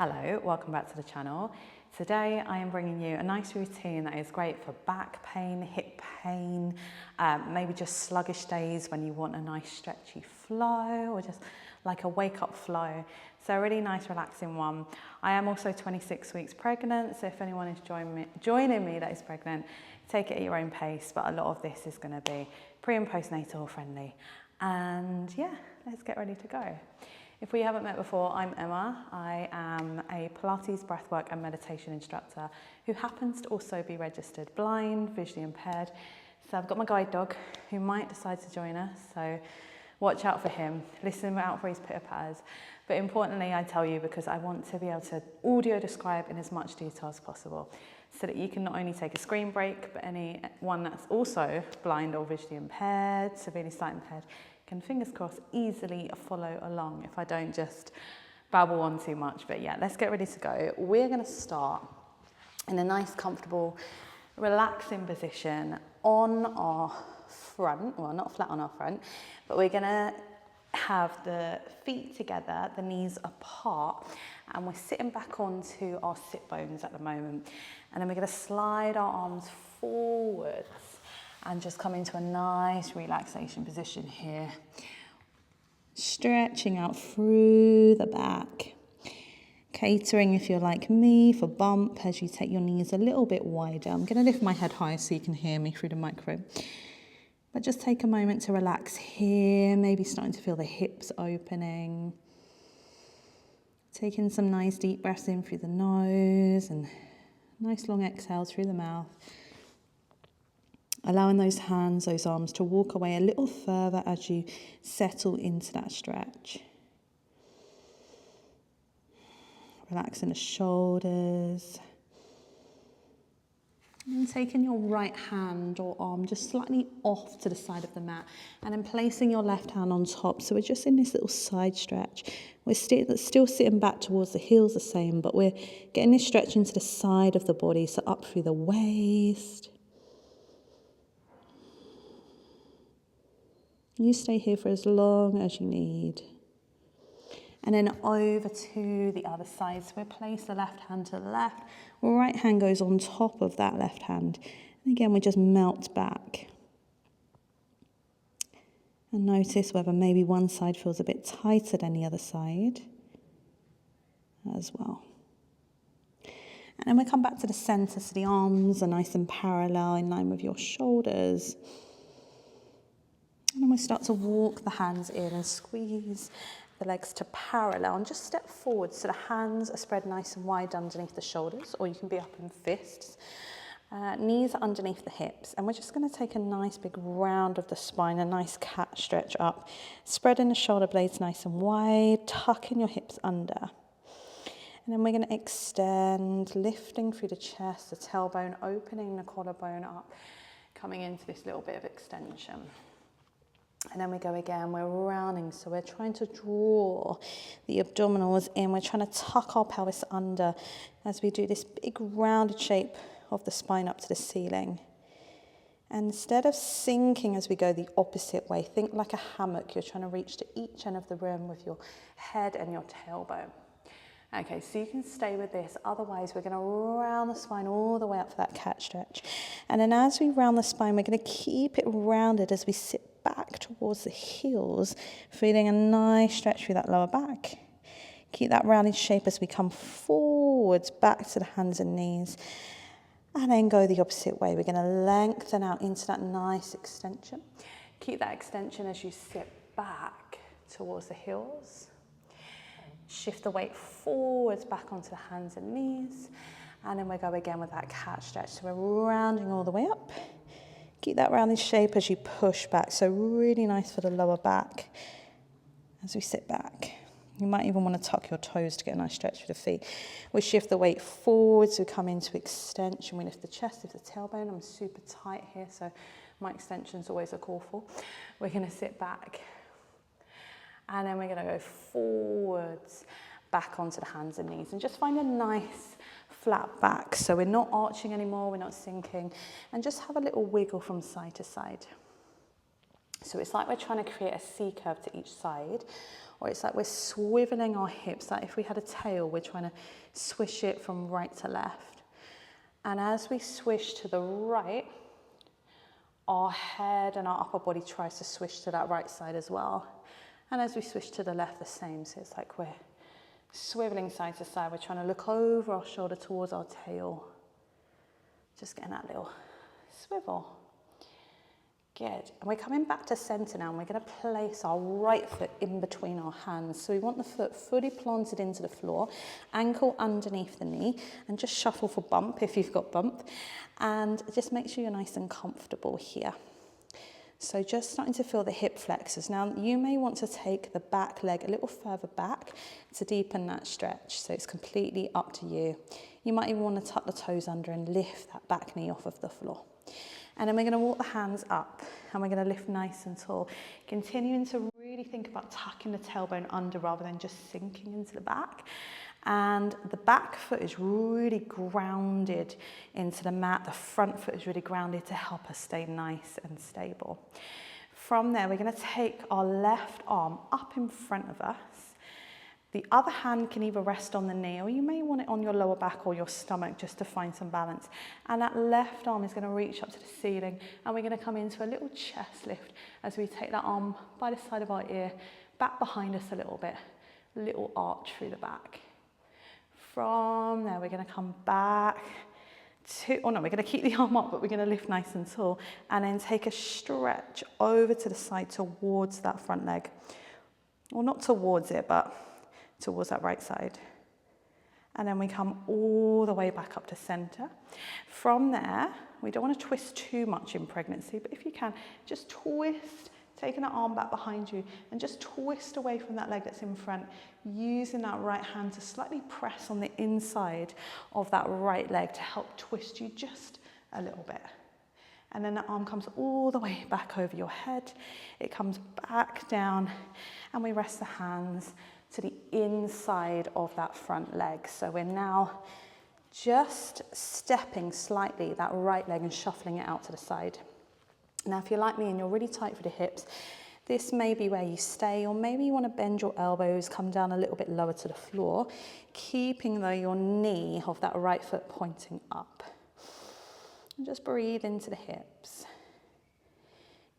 Hello, welcome back to the channel. Today I am bringing you a nice routine that is great for back pain, hip pain, maybe just sluggish days when you want a nice stretchy flow or just like a wake up flow. So a really nice relaxing one. I am also 26 weeks pregnant, so if anyone is joining me that is pregnant, take it at your own pace, but a lot of this is going to be pre and postnatal friendly. And yeah, let's get ready to go. If we haven't met before, I'm Emma. I am a Pilates, breathwork and meditation instructor who happens to also be registered blind, visually impaired. So I've got my guide dog who might decide to join us, so watch out for him, listen out for his pitter patters. But importantly, I tell you because I want to be able to audio describe in as much detail as possible so that you can not only take a screen break, but anyone that's also blind or visually impaired, severely sight impaired, can, fingers crossed, easily follow along if I don't just babble on too much. But yeah, let's get ready to go. We're going to start in a nice, comfortable, relaxing position on our front. Well, not flat on our front, but we're going to have the feet together, the knees apart, and we're sitting back onto our sit bones at the moment. And then we're going to slide our arms forwards and just come into a nice relaxation position here. Stretching out through the back. Catering, if you're like me, for bump as you take your knees a little bit wider. I'm going to lift my head high so you can hear me through the microphone. But just take a moment to relax here, maybe starting to feel the hips opening. Taking some nice deep breaths in through the nose and nice long exhales through the mouth. Allowing those hands, those arms to walk away a little further as you settle into that stretch. Relaxing the shoulders. And taking your right hand or arm just slightly off to the side of the mat and then placing your left hand on top. So we're just in this little side stretch. We're still sitting back towards the heels the same, but we're getting this stretch into the side of the body, so up through the waist. You stay here for as long as you need. And then over to the other side. So we'll place the left hand to the left. Right hand goes on top of that left hand. And again, we just melt back. And notice whether maybe one side feels a bit tighter than the other side as well. And then we come back to the center, so the arms are nice and parallel in line with your shoulders. And then we start to walk the hands in and squeeze the legs to parallel and just step forward so the hands are spread nice and wide underneath the shoulders, or you can be up in fists. Knees are underneath the hips, and we're just going to take a nice big round of the spine, a nice cat stretch up, spreading the shoulder blades nice and wide, tucking your hips under. And then we're going to extend, lifting through the chest, the tailbone, opening the collarbone up, coming into this little bit of extension. And then we go again, we're rounding, so we're trying to draw the abdominals in, we're trying to tuck our pelvis under as we do this big rounded shape of the spine up to the ceiling. And instead of sinking as we go the opposite way, think like a hammock, you're trying to reach to each end of the room with your head and your tailbone. Okay, so you can stay with this, otherwise we're going to round the spine all the way up for that cat stretch. And then as we round the spine, we're going to keep it rounded as we sit back towards the heels, feeling a nice stretch through that lower back. Keep that rounded shape as we come forwards, back to the hands and knees. And then go the opposite way. We're going to lengthen out into that nice extension. Keep that extension as you sit back towards the heels. Shift the weight forwards back onto the hands and knees. And then we go again with that cat stretch. So we're rounding all the way up. Keep that rounded shape as you push back. So really nice for the lower back as we sit back. You might even want to tuck your toes to get a nice stretch for the feet. We shift the weight forwards. We come into extension. We lift the chest, lift the tailbone. I'm super tight here, so my extensions always look awful. We're going to sit back. And then we're going to go forwards, back onto the hands and knees. And just find a nice flat back. So we're not arching anymore, we're not sinking. And just have a little wiggle from side to side. So it's like we're trying to create a C curve to each side, or it's like we're swiveling our hips, like if we had a tail, we're trying to swish it from right to left. And as we swish to the right, our head and our upper body tries to swish to that right side as well. And as we swish to the left, the same. So it's like we're swiveling side to side. We're trying to look over our shoulder towards our tail. Just getting that little swivel. Good. And we're coming back to center now, and we're going to place our right foot in between our hands. So we want the foot fully planted into the floor, ankle underneath the knee, and just shuffle for bump if you've got bump. And just make sure you're nice and comfortable here. So just starting to feel the hip flexors. Now you may want to take the back leg a little further back to deepen that stretch. So it's completely up to you. You might even want to tuck the toes under and lift that back knee off of the floor. And then we're going to walk the hands up, and we're going to lift nice and tall. Continuing to really think about tucking the tailbone under rather than just sinking into the back. And the back foot is really grounded into the mat. The front foot is really grounded to help us stay nice and stable. From there, we're going to take our left arm up in front of us. The other hand can either rest on the knee, or you may want it on your lower back or your stomach just to find some balance. And that left arm is going to reach up to the ceiling, and we're going to come into a little chest lift as we take that arm by the side of our ear, back behind us a little bit, a little arch through the back. From there, we're going to come back to, we're going to keep the arm up, but we're going to lift nice and tall, and then take a stretch over to the side towards that front leg. Well, not towards it, but towards that right side. And then we come all the way back up to center. From there, we don't want to twist too much in pregnancy, but if you can, just twist, taking that arm back behind you, and just twist away from that leg that's in front, using that right hand to slightly press on the inside of that right leg to help twist you just a little bit. And then that arm comes all the way back over your head. It comes back down, and we rest the hands to the inside of that front leg. So we're now just stepping slightly that right leg and shuffling it out to the side. Now, if you're like me and you're really tight for the hips, this may be where you stay, or maybe you want to bend your elbows, come down a little bit lower to the floor, keeping though your knee of that right foot pointing up. And just breathe into the hips.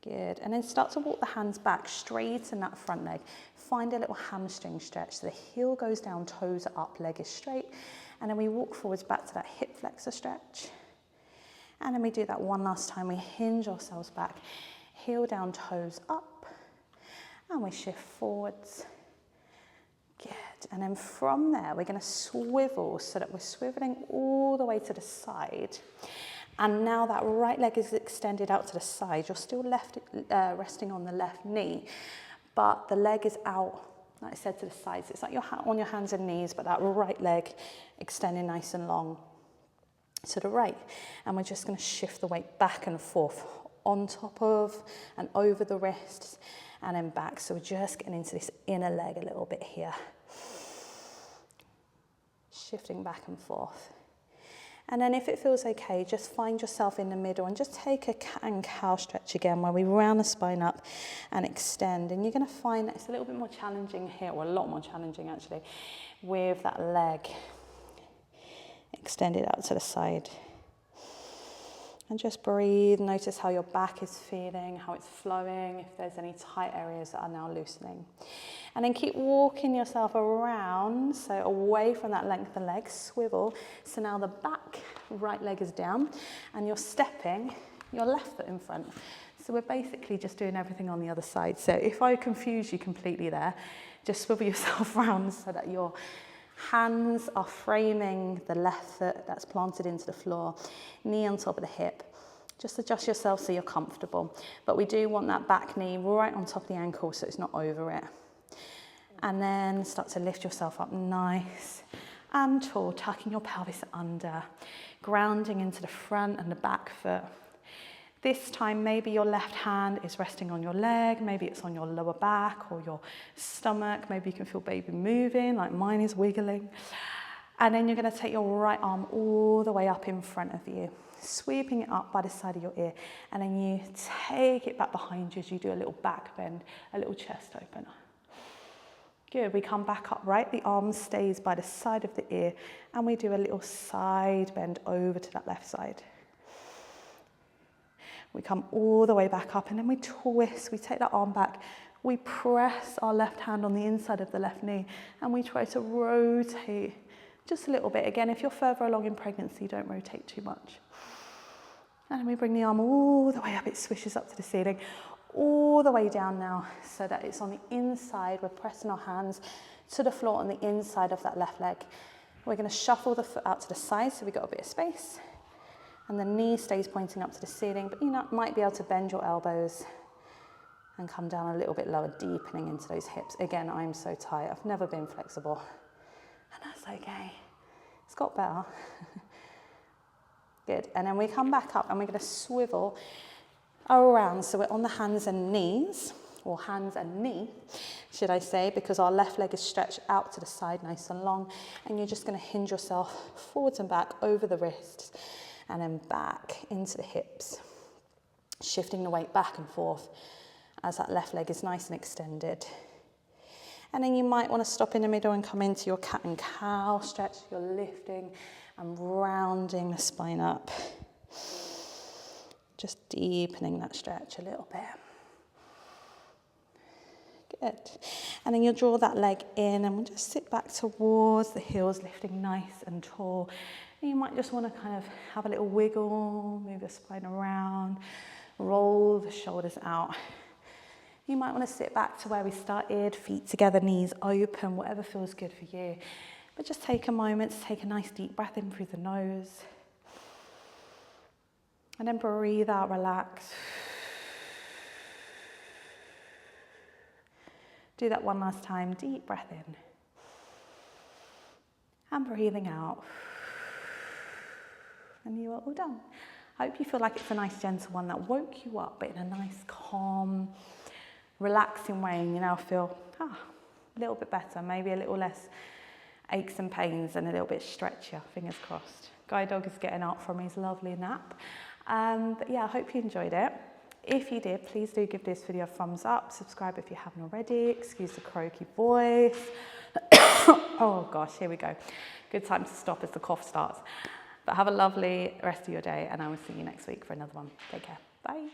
Good. And then start to walk the hands back, straighten that front leg. Find a little hamstring stretch. So the heel goes down, toes are up, leg is straight. And then we walk forwards back to that hip flexor stretch. And then we do that one last time. We hinge ourselves back, heel down, toes up. And we shift forwards. Good. And then from there, we're going to swivel so that we're swiveling all the way to the side. And now that right leg is extended out to the side. You're still resting on the left knee, but the leg is out, like I said, to the side. So it's like you're on your hands and knees, but that right leg extending nice and long to the right. And we're just going to shift the weight back and forth on top of and over the wrists and then back. So we're just getting into this inner leg a little bit here. Shifting back and forth. And then if it feels okay, just find yourself in the middle and just take a cat and cow stretch again where we round the spine up and extend. And you're going to find that it's a little bit more challenging here, or a lot more challenging actually, with that leg extended out to the side. And just breathe. Notice how your back is feeling, how it's flowing, if there's any tight areas that are now loosening. And then keep walking yourself around, so away from that length of the leg, swivel. So now the back right leg is down, and you're stepping your left foot in front. So we're basically just doing everything on the other side. So if I confuse you completely there, just swivel yourself around so that your hands are framing the left foot that's planted into the floor, knee on top of the hip. Just adjust yourself so you're comfortable. But we do want that back knee right on top of the ankle so it's not over it. And then start to lift yourself up nice and tall, tucking your pelvis under, grounding into the front and the back foot. This time, maybe your left hand is resting on your leg, maybe it's on your lower back or your stomach, maybe you can feel baby moving, like mine is wiggling. And then you're going to take your right arm all the way up in front of you, sweeping it up by the side of your ear. And then you take it back behind you as you do a little back bend, a little chest opener. Good, we come back up, right? The arm stays by the side of the ear, and we do a little side bend over to that left side. We come all the way back up, and then we twist. We take that arm back. We press our left hand on the inside of the left knee, and we try to rotate just a little bit. Again, if you're further along in pregnancy, don't rotate too much. And then we bring the arm all the way up. It swishes up to the ceiling. All the way down now, so that it's on the inside. We're pressing our hands to the floor on the inside of that left leg. We're going to shuffle the foot out to the side, so we've got a bit of space. And the knee stays pointing up to the ceiling, but you might be able to bend your elbows and come down a little bit lower, deepening into those hips. Again, I'm so tight. I've never been flexible. And that's okay. It's got better. Good. And then we come back up, and we're going to swivel around, so we're on the hands and knees, or hands and knee, should I say, because our left leg is stretched out to the side nice and long, and you're just going to hinge yourself forwards and back over the wrists, and then back into the hips, shifting the weight back and forth as that left leg is nice and extended. And then you might want to stop in the middle and come into your cat and cow stretch. You're lifting and rounding the spine up. Just deepening that stretch a little bit. Good. And then you'll draw that leg in, and we'll just sit back towards the heels, lifting nice and tall. And you might just want to kind of have a little wiggle, move your spine around, roll the shoulders out. You might want to sit back to where we started, feet together, knees open, whatever feels good for you. But just take a moment to take a nice deep breath in through the nose. And then breathe out, relax. Do that one last time. Deep breath in. And breathing out. And you are all done. I hope you feel like it's a nice gentle one that woke you up, but in a nice, calm, relaxing way. And you now feel a little bit better, maybe a little less aches and pains and a little bit stretchier, fingers crossed. Guide dog is getting up from his lovely nap. But yeah, I hope you enjoyed it. If you did, please do give this video a thumbs up. Subscribe if you haven't already. Excuse the croaky voice. Oh gosh, here we go. Good time to stop as the cough starts. But have a lovely rest of your day, and I will see you next week for another one. Take care. Bye.